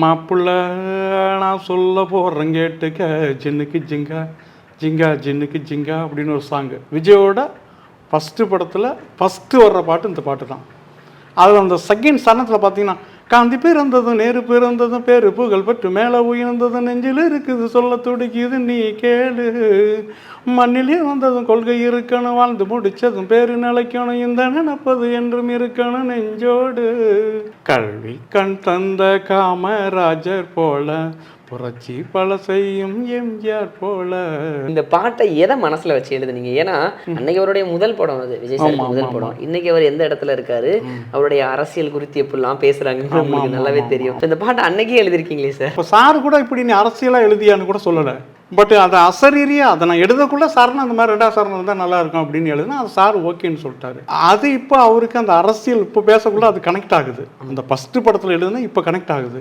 மாப்புள்ள நான் சொல்ல போகிறேன் கேட்டுக்க, ஜின்னுக்கு ஜிங்கா ஜிங்கா ஜின்னுக்கு ஜிங்கா அப்படின்னு ஒரு சாங்கு. விஜயோட ஃபஸ்ட்டு படத்தில் ஃபஸ்ட்டு வர்ற பாட்டு இந்த பாட்டு தான். அதில் அந்த செகண்ட் சரணத்தில் பார்த்தீங்கன்னா, காந்தி பிறந்ததும் நேரு பிறந்ததும் பேரு புகழ் பெற்று மேலே உயர்ந்ததும் நெஞ்சில் இருக்குது சொல்ல துடிக்குது நீ கேளு, மண்ணிலே வந்ததும் கொள்கை இருக்கணும் வாழ்ந்து முடிச்சதும் பேரு நிலைக்கணும் இந்த நினைப்பது என்றும் இருக்கணும் நெஞ்சோடு, கல்வி கண் தந்த காமராஜர் போல புரட்சி பல செய்யும் எம்ஜிஆர் போல. இந்த பாட்டை எதை மனசுல வச்சு எழுதுனீங்க? ஏன்னா அன்னைக்கு அவருடைய முதல் படம், அது விஜய் சார் முதல் படம். இன்னைக்கு அவர் எந்த இடத்துல இருக்காரு, அவருடைய அரசியல் குறித்து எப்படிலாம் பேசுறாங்கன்னு உங்களுக்கு நல்லாவே தெரியும். இந்த பாட்டை அன்னைக்கே எழுதிருக்கீங்களே சார். இப்போ சார் கூட இப்படி நீ அரசியலா எழுதியான்னு கூட சொல்லலை. பட் அதை அசரீரியா அதை நான் எழுதக்குள்ள சார்னு அந்த மாதிரி 2வது சரணம் இருந்தால் நல்லா இருக்கும் அப்படின்னு எழுதுனா அது சார் ஓகேன்னு சொல்லிட்டாரு. அது இப்போ அவருக்கு அந்த அரசியல் இப்போ பேசக்குள்ள அது கனெக்ட் ஆகுது. அந்த ஃபஸ்ட்டு படத்தில் எழுதுனா இப்போ கனெக்ட் ஆகுது.